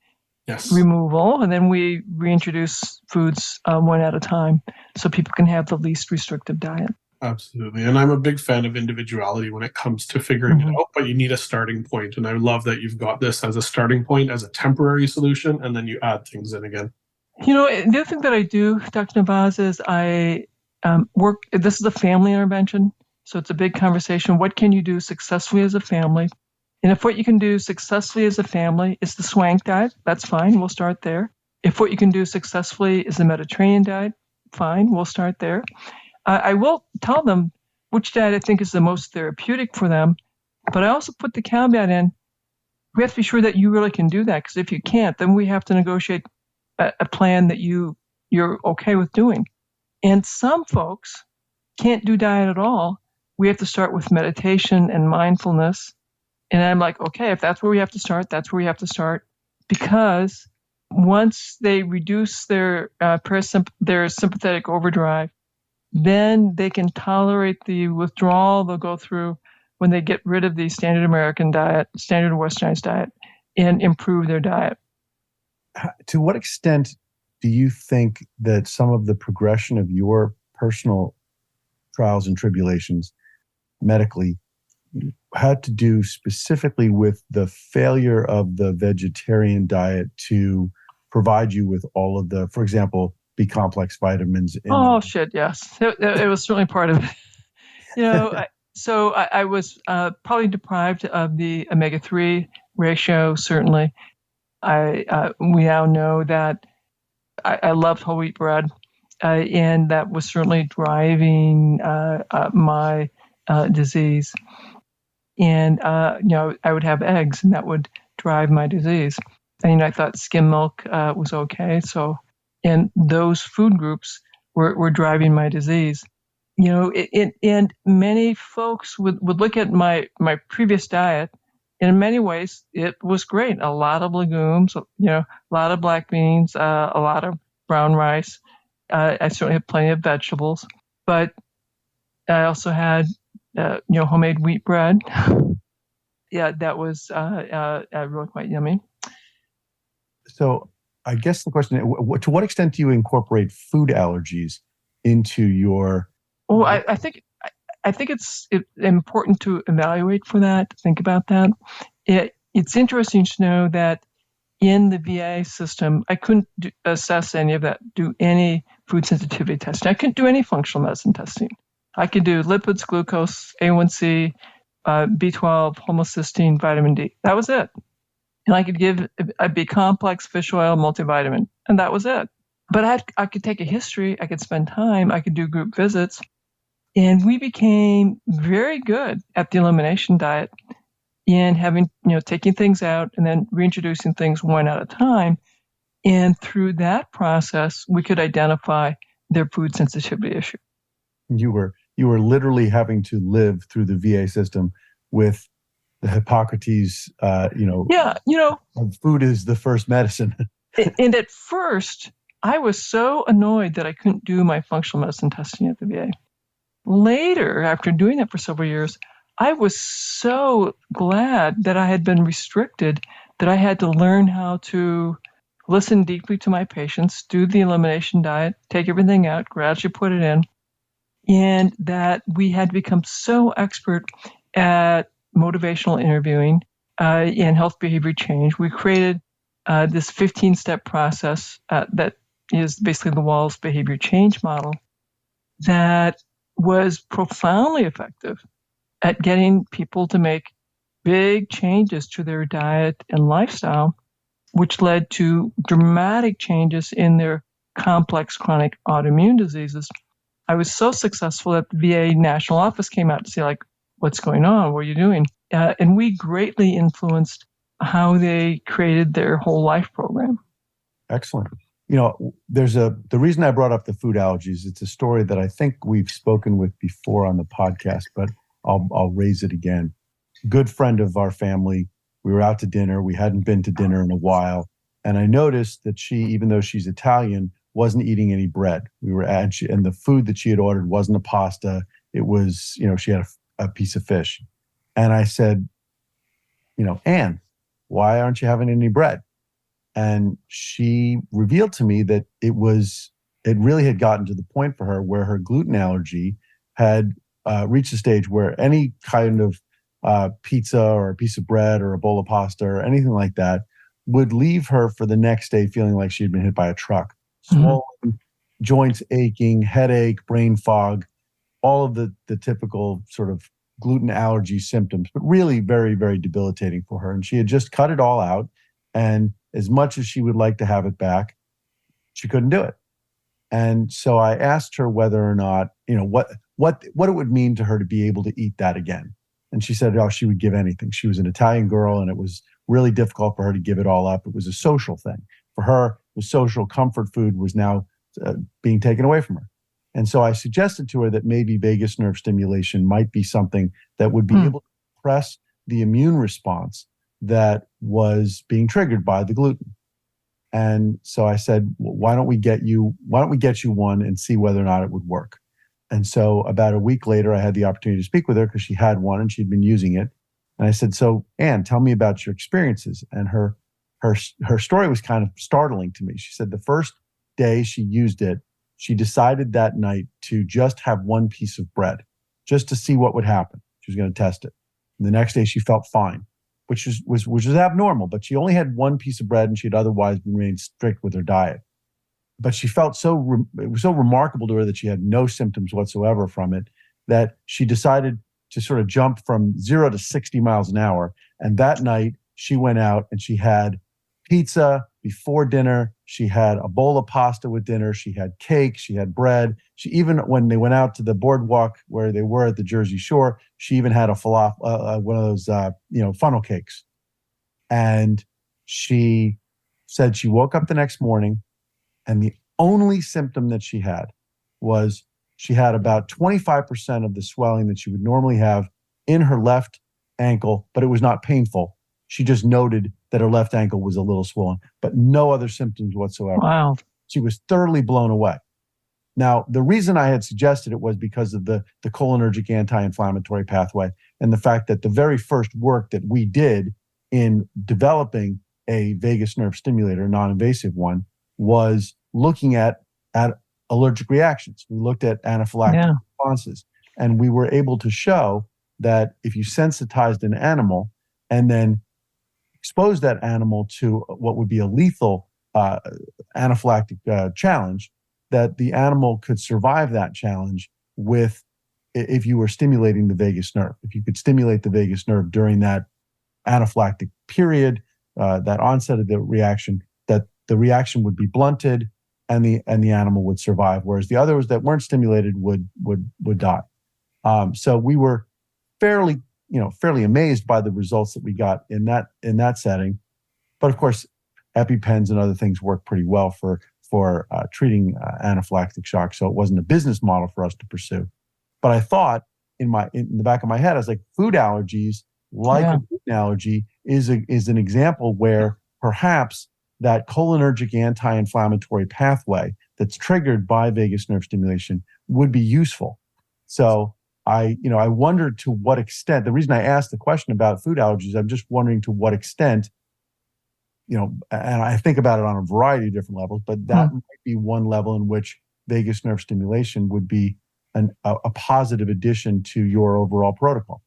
removal, and then we reintroduce foods one at a time so people can have the least restrictive diet. Absolutely. And I'm a big fan of individuality when it comes to figuring it out, but you need a starting point. And I love that you've got this as a starting point, as a temporary solution, and then you add things in again. The other thing that I do, Dr. Navaz, is I this is a family intervention. So it's a big conversation. What can you do successfully as a family? And if what you can do successfully as a family is the swank diet, that's fine. We'll start there. If what you can do successfully is the Mediterranean diet, fine. We'll start there. I will tell them which diet I think is the most therapeutic for them. But I also put the caveat in, we have to be sure that you really can do that. Because if you can't, then we have to negotiate a plan that you're okay with doing. And some folks can't do diet at all. We have to start with meditation and mindfulness. And I'm like, okay, if that's where we have to start, that's where we have to start. Because once they reduce their sympathetic overdrive, then they can tolerate the withdrawal they'll go through when they get rid of the standard American diet, standard westernized diet, and improve their diet. To what extent do you think that some of the progression of your personal trials and tribulations medically had to do specifically with the failure of the vegetarian diet to provide you with all of the, for example, B-complex vitamins? Yes. It was certainly part of it. I was probably deprived of the omega-3 ratio, certainly. We now know that I loved whole wheat bread, and that was certainly driving my disease. And, I would have eggs, and that would drive my disease. And I thought skim milk was okay. So, and those food groups were driving my disease. And many folks would look at my previous diet. And in many ways, it was great. A lot of legumes, a lot of black beans, a lot of brown rice. I certainly had plenty of vegetables, but I also had, homemade wheat bread. Yeah, that was really quite yummy. So I guess the question is, to what extent do you incorporate food allergies into your... Oh, I think it's important to evaluate for that, to think about that. It's interesting to know that in the VA system, I couldn't assess any of that, do any food sensitivity testing. I couldn't do any functional medicine testing. I could do lipids, glucose, A1C, B12, homocysteine, vitamin D. That was it. And I could give a B-complex fish oil multivitamin, and that was it. But I could take a history, I could spend time, I could do group visits, and we became very good at the elimination diet in having, taking things out and then reintroducing things one at a time. And through that process, we could identify their food sensitivity issue. You were literally having to live through the VA system with the Hippocrates, food is the first medicine. And at first, I was so annoyed that I couldn't do my functional medicine testing at the VA. Later, after doing that for several years, I was so glad that I had been restricted, that I had to learn how to listen deeply to my patients, do the elimination diet, take everything out, gradually put it in, and that we had become so expert at motivational interviewing and health behavior change. We created this 15-step process that is basically the Wahls behavior change model that was profoundly effective at getting people to make big changes to their diet and lifestyle, which led to dramatic changes in their complex chronic autoimmune diseases. I was so successful that the VA national office came out to see, what's going on? What are you doing? And we greatly influenced how they created their whole life program. Excellent. There's the reason I brought up the food allergies. It's a story that I think we've spoken with before on the podcast, but I'll raise it again. Good friend of our family. We were out to dinner. We hadn't been to dinner in a while. And I noticed that she, even though she's Italian, wasn't eating any bread. And the food that she had ordered wasn't a pasta. It was, she had a piece of fish. And I said, Anne, why aren't you having any bread? And she revealed to me that it really had gotten to the point for her where her gluten allergy had reached a stage where any kind of pizza or a piece of bread or a bowl of pasta or anything like that would leave her for the next day feeling like she had been hit by a truck. Swollen, joints aching, headache, brain fog, all of the typical sort of gluten allergy symptoms, but really very, very debilitating for her. And she had just cut it all out. And as much as she would like to have it back, she couldn't do it. And so I asked her whether or not, what it would mean to her to be able to eat that again. And she said, she would give anything. She was an Italian girl, and it was really difficult for her to give it all up. It was a social thing. For her, it was social. Comfort food was now being taken away from her. And so I suggested to her that maybe vagus nerve stimulation might be something that would be able to suppress the immune response that was being triggered by the gluten. And so I said, why don't we get you one and see whether or not it would work? And so about a week later, I had the opportunity to speak with her because she had one and she'd been using it. And I said, so Anne, tell me about your experiences. And her story was kind of startling to me. She said the first day she used it, she decided that night to just have one piece of bread, just to see what would happen. She was going to test it. And the next day she felt fine, which was abnormal, but she only had one piece of bread and she'd otherwise remained strict with her diet. But she felt it was so remarkable to her that she had no symptoms whatsoever from it, that she decided to sort of jump from 0 to 60 miles an hour. And that night she went out and she had pizza before dinner. She had a bowl of pasta with dinner. She had cake. She had bread. She even, when they went out to the boardwalk where they were at the Jersey Shore, she even had a falafel, one of those, funnel cakes. And she said she woke up the next morning, and the only symptom that she had was she had about 25% of the swelling that she would normally have in her left ankle, but it was not painful. She just noted that her left ankle was a little swollen, but no other symptoms whatsoever. Wow. She was thoroughly blown away. Now, the reason I had suggested it was because of the cholinergic anti-inflammatory pathway and the fact that the very first work that we did in developing a vagus nerve stimulator, non-invasive one, was looking at allergic reactions. We looked at anaphylactic responses, and we were able to show that if you sensitized an animal and then expose that animal to what would be a lethal anaphylactic challenge, that the animal could survive that challenge if you were stimulating the vagus nerve. If you could stimulate the vagus nerve during that anaphylactic period, that onset of the reaction, that the reaction would be blunted and the animal would survive, whereas the others that weren't stimulated would die. So we were fairly amazed by the results that we got in that setting. But of course, EpiPens and other things work pretty well for treating anaphylactic shock. So it wasn't a business model for us to pursue. But I thought in the back of my head, I was like, food allergies, like a gluten allergy, is an example where perhaps that cholinergic anti-inflammatory pathway that's triggered by vagus nerve stimulation would be useful. So I wondered to what extent. The reason I asked the question about food allergies, I'm just wondering to what extent, and I think about it on a variety of different levels, but that might be one level in which vagus nerve stimulation would be a positive addition to your overall protocol.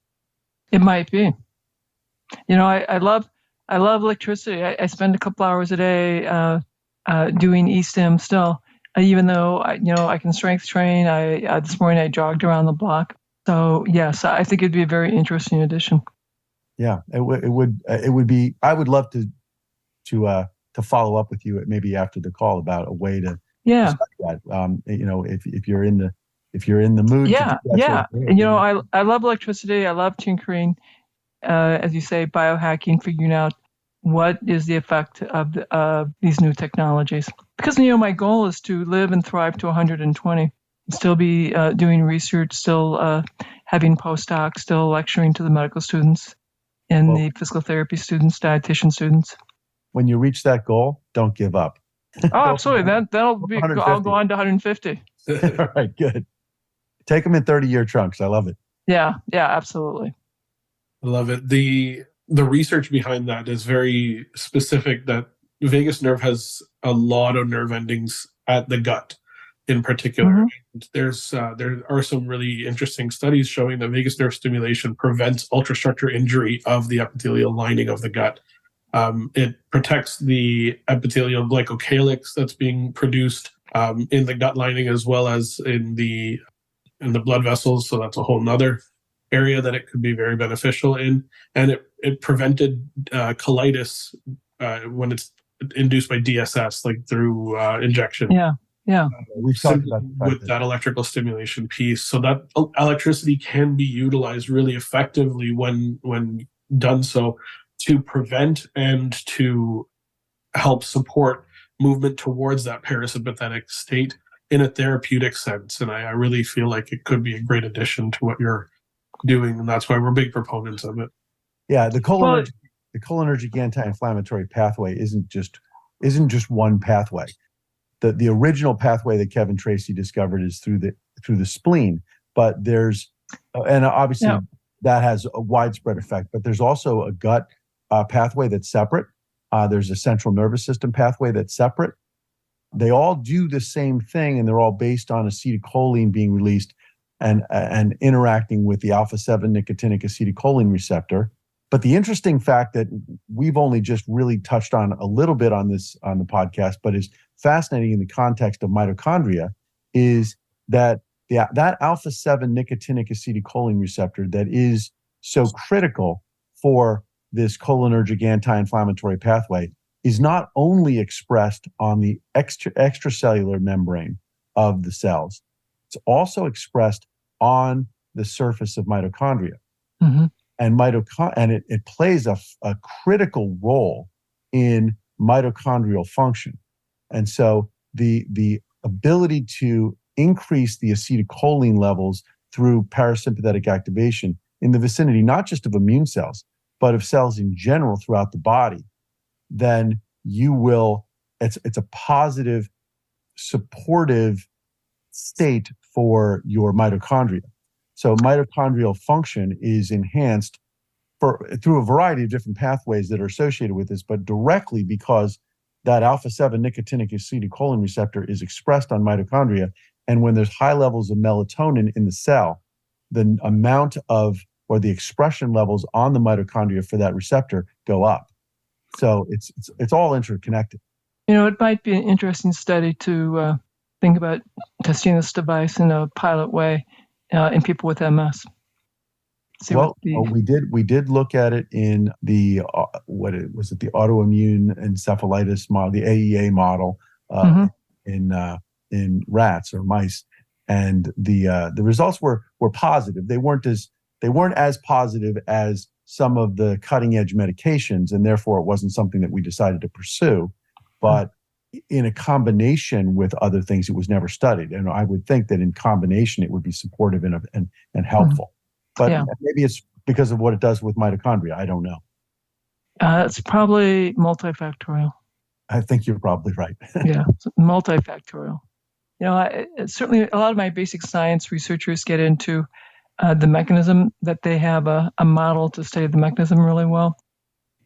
It might be. I love electricity. I spend a couple hours a day doing e-stim still, even though I can strength train. This morning I jogged around the block. So yes, I think it'd be a very interesting addition. Yeah, it would be. I would love to follow up with you maybe after the call about a way to study that. If you're in the mood. Yeah. And I love electricity. I love tinkering. As you say, biohacking, figuring out what is the effect of these new technologies. Because my goal is to live and thrive to 120. Still be doing research, still having postdocs, still lecturing to the medical students and the physical therapy students, dietitian students. When you reach that goal, don't give up. Oh, absolutely. I'll go on to 150. All right, good. Take them in 30-year chunks. I love it. Yeah, absolutely. I love it. The research behind that is very specific, that vagus nerve has a lot of nerve endings at the gut in particular. Mm-hmm. There are some really interesting studies showing that vagus nerve stimulation prevents ultrastructure injury of the epithelial lining of the gut. It protects the epithelial glycocalyx that's being produced in the gut lining as well as in the blood vessels. So that's a whole nother area that it could be very beneficial in, and it prevented colitis when it's induced by DSS, like through injection. Yeah. We've talked about with that electrical stimulation piece. So that electricity can be utilized really effectively when done so to prevent and to help support movement towards that parasympathetic state in a therapeutic sense. And I really feel like it could be a great addition to what you're doing, and that's why we're big proponents of it. Yeah, the cholinergic anti-inflammatory pathway isn't just one pathway. The original pathway that Kevin Tracy discovered is through the spleen, but there's and obviously that has a widespread effect. But there's also a gut pathway that's separate. There's a central nervous system pathway that's separate. They all do the same thing, and they're all based on acetylcholine being released and interacting with the alpha-7 nicotinic acetylcholine receptor. But the interesting fact that we've only just really touched on a little bit on the podcast, but is fascinating in the context of mitochondria, is that that alpha-7 nicotinic acetylcholine receptor that is so critical for this cholinergic anti-inflammatory pathway is not only expressed on the extracellular membrane of the cells, it's also expressed on the surface of mitochondria. Mm-hmm. And it plays a critical role in mitochondrial function. And so the ability to increase the acetylcholine levels through parasympathetic activation in the vicinity, not just of immune cells, but of cells in general throughout the body, then it's a positive, supportive state for your mitochondria. So mitochondrial function is enhanced through a variety of different pathways that are associated with this, but directly because that alpha-7 nicotinic acetylcholine receptor is expressed on mitochondria. And when there's high levels of melatonin in the cell, the amount of, or the expression levels on the mitochondria for that receptor go up. So it's all interconnected. It might be an interesting study to think about testing this device in a pilot way in people with MS. We did look at it in the the autoimmune encephalitis model, the AEA model, in rats or mice, and the results were positive. They weren't as positive as some of the cutting edge medications, and therefore it wasn't something that we decided to pursue. But in a combination with other things, it was never studied, and I would think that in combination it would be supportive and helpful. But maybe it's because of what it does with mitochondria. I don't know. It's probably multifactorial. I think you're probably right. Yeah, it's multifactorial. Certainly a lot of my basic science researchers get into the mechanism, that they have a model to study the mechanism really well.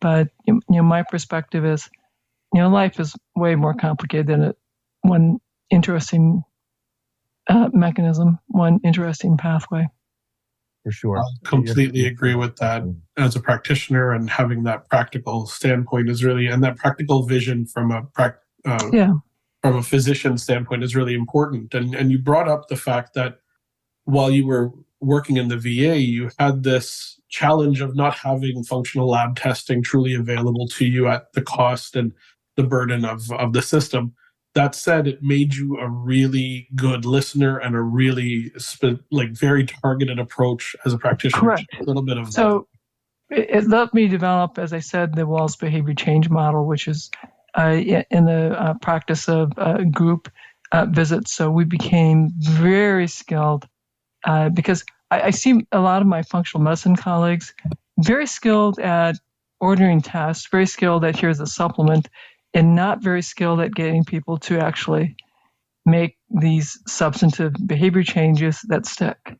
But my perspective is, life is way more complicated than one interesting mechanism, one interesting pathway. For sure. I completely agree with that. As a practitioner, and having that practical standpoint is really, and that practical vision from a physician standpoint is really important. And you brought up the fact that while you were working in the VA, you had this challenge of not having functional lab testing truly available to you at the cost and the burden of the system. That said, it made you a really good listener and a really very targeted approach as a practitioner. Correct. A little bit of so it let me develop, as I said, the Wahls behavior change model, which is in the practice of group visits. So we became very skilled because I see a lot of my functional medicine colleagues very skilled at ordering tests, very skilled at here's a supplement, and not very skilled at getting people to actually make these substantive behavior changes that stick.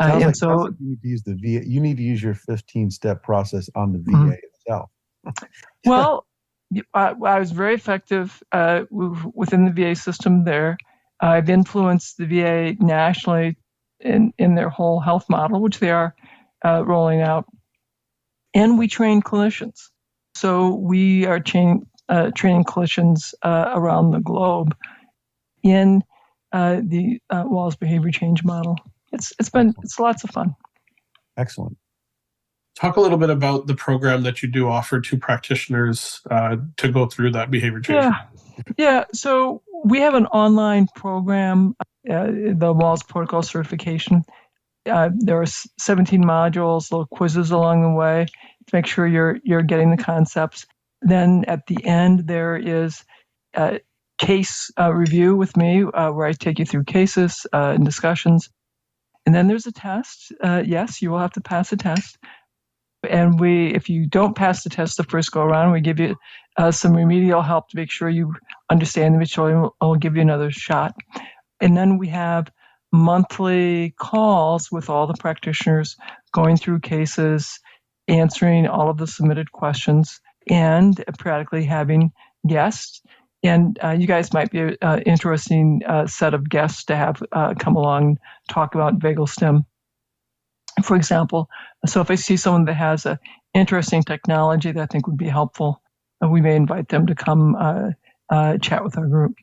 And so you need to use the VA. You need to use your 15-step process on the VA itself. Well, I was very effective within the VA system there. I've influenced the VA nationally in their whole health model, which they are rolling out. And we train clinicians. So we are training clinicians around the globe in the Wahls behavior change model. It's lots of fun. Excellent. Talk a little bit about the program that you do offer to practitioners to go through that behavior change. Yeah. So we have an online program, the Wahls Protocol Certification. There are 17 modules, little quizzes along the way to make sure you're getting the concepts. Then at the end, there is a case review with me where I take you through cases and discussions. And then there's a test. Yes, you will have to pass a test. And if you don't pass the test the first go around, we give you some remedial help to make sure you understand the material. We'll give you another shot. And then we have monthly calls with all the practitioners going through cases, answering all of the submitted questions, and periodically having guests. And you guys might be an interesting set of guests to have come along and talk about vagal stem, for example. So if I see someone that has an interesting technology that I think would be helpful, we may invite them to come chat with our group.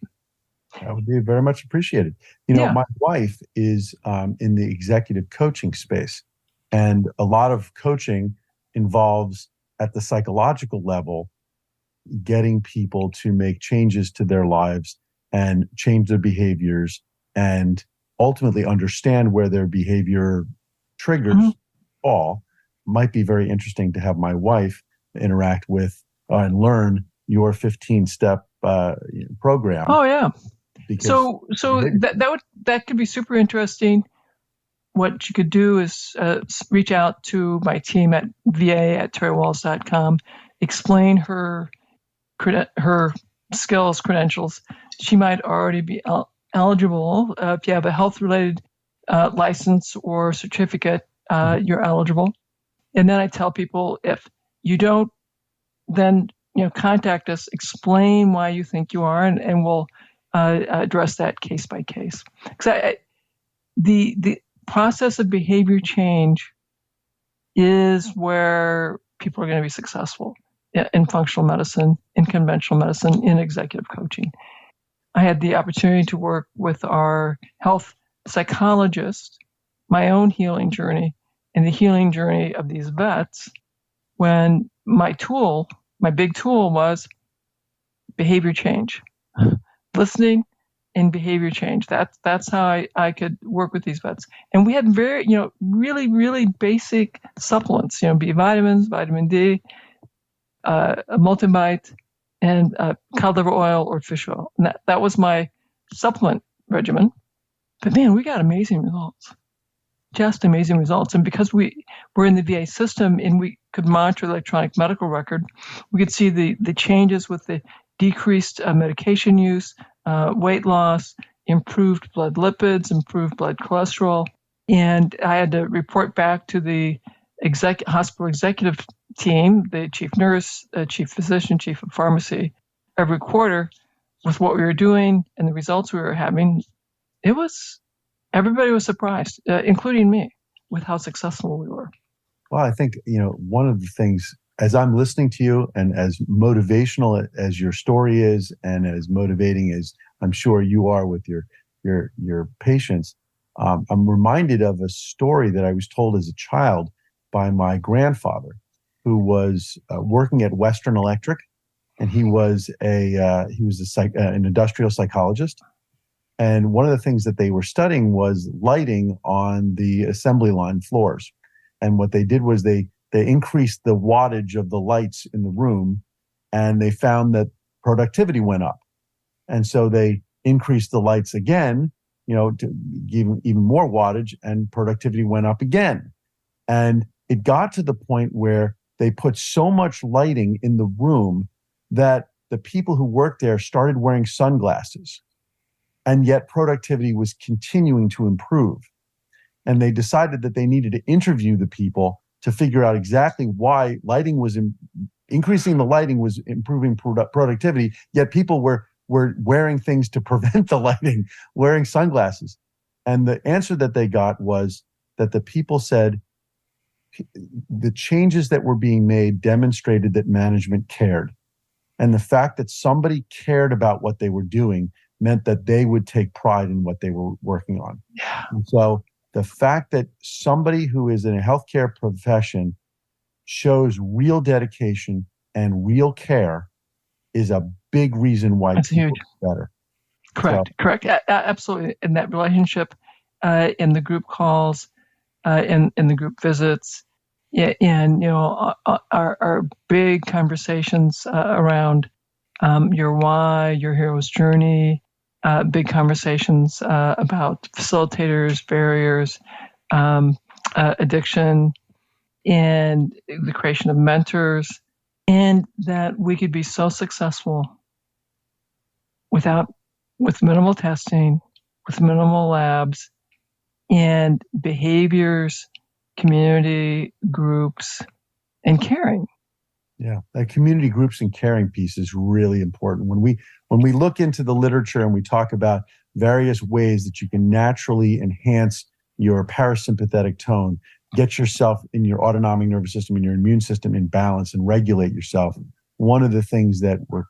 That would be very much appreciated. My wife is in the executive coaching space, and a lot of coaching involves at the psychological level getting people to make changes to their lives and change their behaviors and ultimately understand where their behavior triggers fall. Might be very interesting to have my wife interact with and learn your 15-step program. Oh, yeah. So that could be super interesting. What you could do is reach out to my team at va@terrywahls.com, explain her skills, credentials. She might already be eligible. If you have a health-related license or certificate, you're eligible. And then I tell people, if you don't, then contact us, explain why you think you are, and we'll address that case by case. Because the process of behavior change is where people are going to be successful in functional medicine, in conventional medicine, in executive coaching. I had the opportunity to work with our health psychologist, my own healing journey, and the healing journey of these vets, when my big tool was behavior change. Listening and behavior change. That's how I could work with these vets. And we had very, really, really basic supplements, B vitamins, vitamin D, a multivite, and cod liver oil or fish oil. And that was my supplement regimen. But man, we got amazing results. Just amazing results. And because we were in the VA system and we could monitor the electronic medical record, we could see the changes with the decreased medication use, weight loss, improved blood lipids, improved blood cholesterol. And I had to report back to the hospital executive team, the chief nurse, chief physician, chief of pharmacy, every quarter with what we were doing and the results we were having. Everybody was surprised, including me, with how successful we were. Well, I think, one of the things, as I'm listening to you and as motivational as your story is and as motivating as I'm sure you are with your patients, I'm reminded of a story that I was told as a child by my grandfather, who was working at Western Electric, and he was an industrial psychologist. And one of the things that they were studying was lighting on the assembly line floors. And what they did was they increased the wattage of the lights in the room, and they found that productivity went up. And so they increased the lights again, to give even more wattage, and productivity went up again. And it got to the point where they put so much lighting in the room that the people who worked there started wearing sunglasses. And yet productivity was continuing to improve. And they decided that they needed to interview the people to figure out exactly why increasing the lighting was improving productivity, yet people were wearing things to prevent the lighting, wearing sunglasses. And the answer that they got was that the people said the changes that were being made demonstrated that management cared. And the fact that somebody cared about what they were doing meant that they would take pride in what they were working on. Yeah. And so the fact that somebody who is in a healthcare profession shows real dedication and real care is a big reason why That's people huge. get better. Correct. Absolutely. In that relationship, in the group calls, in the group visits, and our big conversations around your why, your hero's journey, big conversations about facilitators, barriers, addiction, and the creation of mentors, and that we could be so successful with minimal testing, with minimal labs, and behaviors, community groups, and caring. Yeah, that community groups and caring piece is really important. When we look into the literature and we talk about various ways that you can naturally enhance your parasympathetic tone, get yourself in your autonomic nervous system and your immune system in balance and regulate yourself, one of the things that we're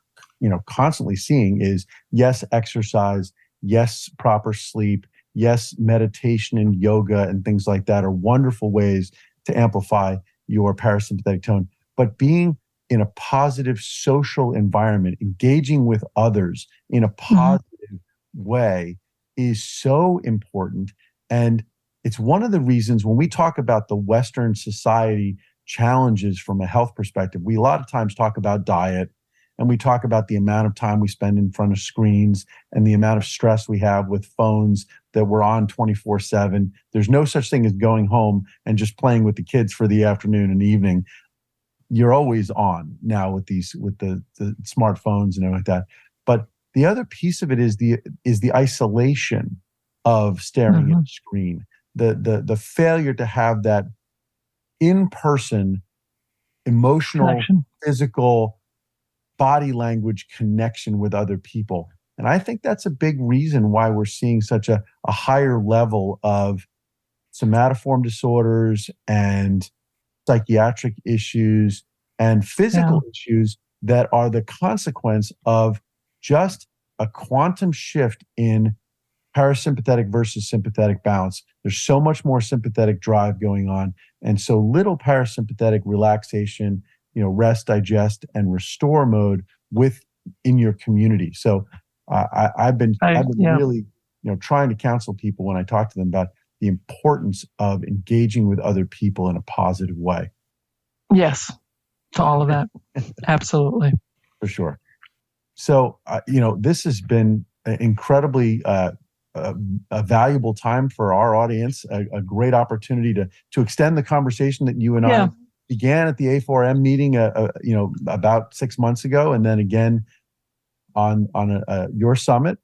constantly seeing is, yes, exercise, yes, proper sleep, yes, meditation and yoga and things like that are wonderful ways to amplify your parasympathetic tone. But being in a positive social environment, engaging with others in a positive way is so important. And it's one of the reasons when we talk about the Western society challenges from a health perspective, we a lot of times talk about diet, and we talk about the amount of time we spend in front of screens and the amount of stress we have with phones that we're on 24/7. There's no such thing as going home and just playing with the kids for the afternoon and evening. You're always on now with the smartphones and everything like that. But the other piece of it is the isolation of staring at a screen. The failure to have that in-person emotional, connection, physical, body language connection with other people. And I think that's a big reason why we're seeing such a higher level of somatoform disorders and psychiatric issues and physical issues that are the consequence of just a quantum shift in parasympathetic versus sympathetic balance. There's so much more sympathetic drive going on and so little parasympathetic relaxation, rest, digest, and restore mode in your community. So I've been really, trying to counsel people when I talk to them about the importance of engaging with other people in a positive way. Yes, to all of that. Absolutely. For sure. So, this has been incredibly a valuable time for our audience, a great opportunity to extend the conversation that you and I began at the A4M meeting, about 6 months ago, and then again on your summit.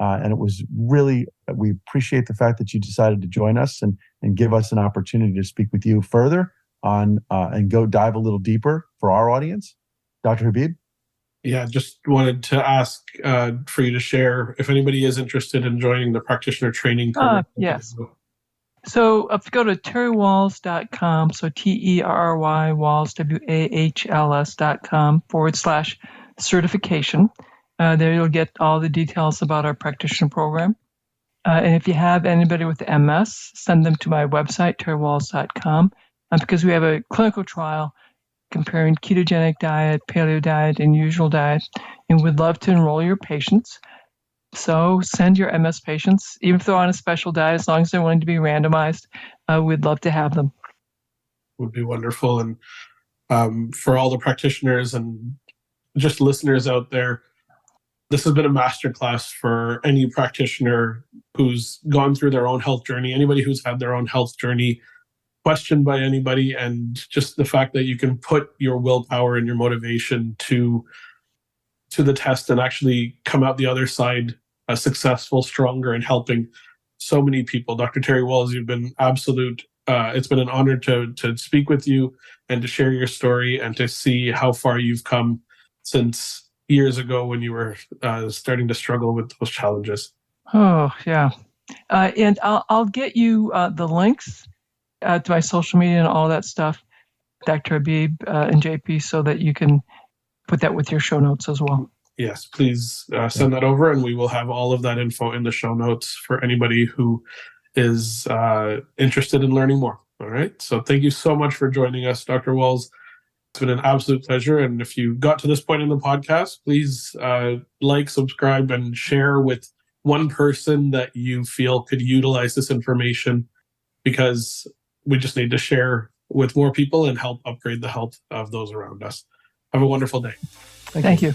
And it was really, we appreciate the fact that you decided to join us and give us an opportunity to speak with you further on and go dive a little deeper for our audience. Dr. Habib? Yeah, just wanted to ask for you to share if anybody is interested in joining the practitioner training program. Yes. So if you go to terrywahls.com, so TERRY Wahls, WAHLS.com/certification. There you'll get all the details about our practitioner program. And if you have anybody with MS, send them to my website, terrywahls.com, because we have a clinical trial comparing ketogenic diet, paleo diet, and usual diet, and we'd love to enroll your patients. So send your MS patients, even if they're on a special diet, as long as they're willing to be randomized, we'd love to have them. Would be wonderful. And for all the practitioners and just listeners out there, this has been a masterclass for any practitioner who's gone through their own health journey, anybody who's had their own health journey questioned by anybody, and just the fact that you can put your willpower and your motivation to the test and actually come out the other side successful, stronger, and helping so many people. Dr. Terry Wahls, you've been absolute. It's been an honor to speak with you and to share your story and to see how far you've come since years ago when you were starting to struggle with those challenges. Oh, yeah. And I'll get you the links to my social media and all that stuff, Dr. Habib and JP, so that you can put that with your show notes as well. Yes, please send that over, and we will have all of that info in the show notes for anybody who is interested in learning more. All right. So thank you so much for joining us, Dr. Wahls. It's been an absolute pleasure. And if you got to this point in the podcast, please like, subscribe, and share with one person that you feel could utilize this information, because we just need to share with more people and help upgrade the health of those around us. Have a wonderful day. Thank you.